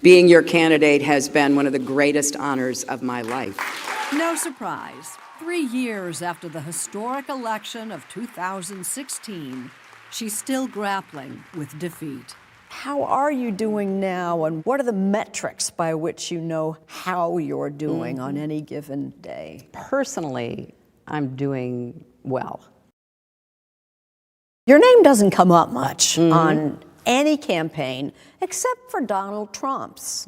Being your candidate has been one of the greatest honors of my life. No surprise, 3 years after the historic election of 2016, she's still grappling with defeat. How are you doing now, and what are the metrics by which you know how you're doing on any given day? Personally, I'm doing well. Your name doesn't come up much on any campaign except for Donald Trump's.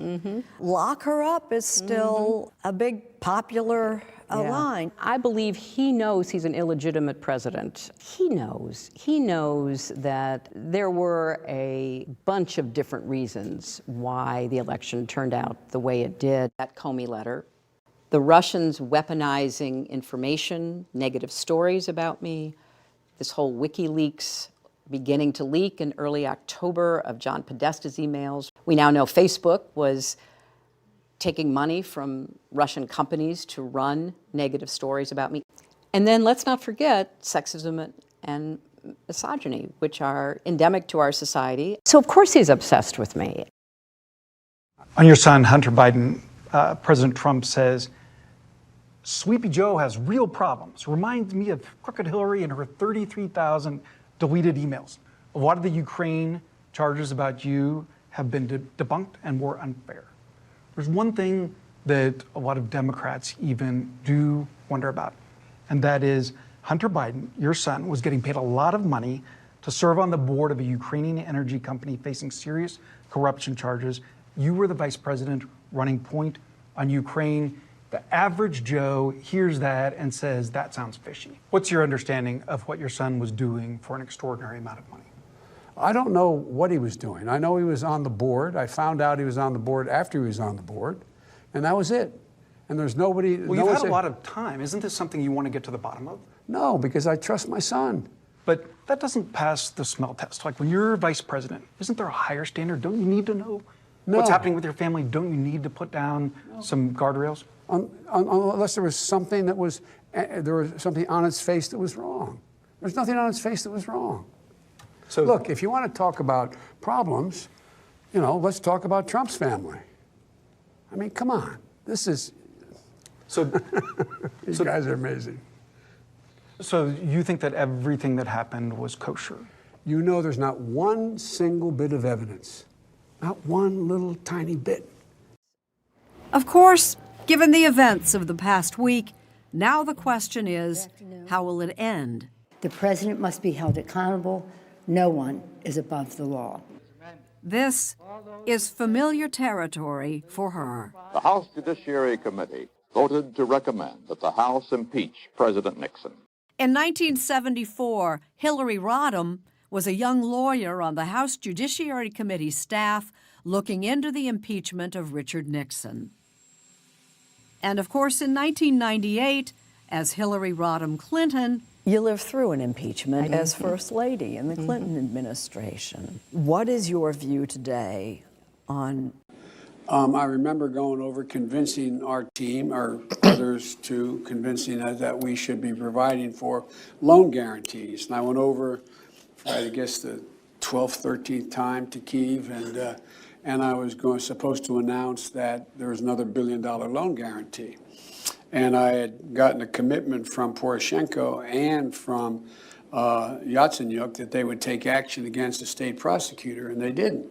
Lock her up is still a big popular line. I believe he knows he's an illegitimate president. He knows that there were a bunch of different reasons why the election turned out the way it did. That Comey letter, the Russians weaponizing information, negative stories about me, this whole WikiLeaks beginning to leak in early October of John Podesta's emails. We now know Facebook was taking money from Russian companies to run negative stories about me. And then let's not forget sexism and misogyny, which are endemic to our society. So of course he's obsessed with me. On your son, Hunter Biden, President Trump says, Sleepy Joe has real problems. Reminds me of Crooked Hillary and her 33,000 deleted emails. A lot of the Ukraine charges about you have been debunked and were unfair. There's one thing that a lot of Democrats even do wonder about, and that is Hunter Biden, your son, was getting paid a lot of money to serve on the board of a Ukrainian energy company facing serious corruption charges. You were the vice president running point on Ukraine. The average Joe hears that and says, that sounds fishy. What's your understanding of what your son was doing for an extraordinary amount of money? I don't know what he was doing. I know he was on the board. I found out he was on the board after he was on the board, and that was it. And there's nobody... Well, you've had a lot of time. Isn't this something you want to get to the bottom of? No, because I trust my son. But that doesn't pass the smell test. Like when you're vice president, isn't there a higher standard? Don't you need to know what's happening with your family? Don't you need to put down some guardrails? Unless there was something that was, there was something on its face that was wrong. There's nothing on its face that was wrong. So look, if you want to talk about problems, you know, let's talk about Trump's family. I mean, come on. This is... So these guys are amazing. So you think that everything that happened was kosher? You know there's not one single bit of evidence. Not one little tiny bit. Of course, given the events of the past week, now the question is, how will it end? The president must be held accountable. No one is above the law. This is familiar territory for her. The House Judiciary Committee voted to recommend that the House impeach President Nixon. In 1974, Hillary Rodham was a young lawyer on the House Judiciary Committee staff looking into the impeachment of Richard Nixon. And of course, in 1998, as Hillary Rodham Clinton, you lived through an impeachment as First Lady in the Clinton administration. What is your view today on... I remember going over convincing our team, or others too, convincing us that we should be providing for loan guarantees. And I went over for, I guess, the 12th, 13th time to Kyiv, and I was supposed to announce that there was another $1 billion loan guarantee. And I had gotten a commitment from Poroshenko and from Yatsenyuk that they would take action against the state prosecutor, and they didn't.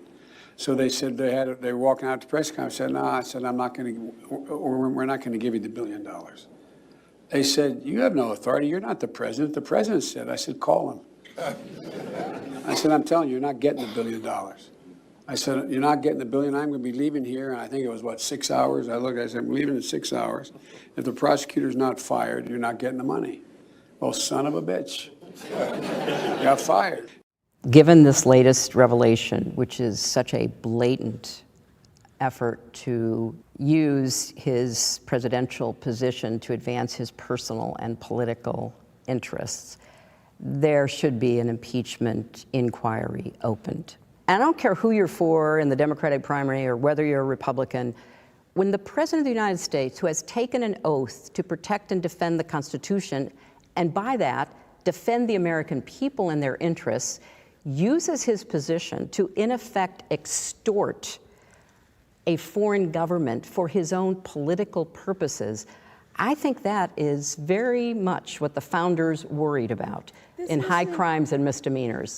So they said they were walking out to press conference. I said, no, I said, I'm not going to, or we're not going to give you the $1 billion. They said, you have no authority. You're not the president. The president said. I said, call him. I said, I'm telling you, you're not getting the $1 billion. I said, you're not getting the $1 billion. I'm going to be leaving here. And I think it was, what, 6 hours? I looked, I said, I'm leaving in 6 hours. If the prosecutor's not fired, you're not getting the money. Well, son of a bitch. Got fired. Given this latest revelation, which is such a blatant effort to use his presidential position to advance his personal and political interests, there should be an impeachment inquiry opened. And I don't care who you're for in the Democratic primary or whether you're a Republican, when the President of the United States, who has taken an oath to protect and defend the Constitution, and by that, defend the American people and their interests, uses his position to, in effect, extort a foreign government for his own political purposes, I think that is very much what the founders worried about in high crimes and misdemeanors.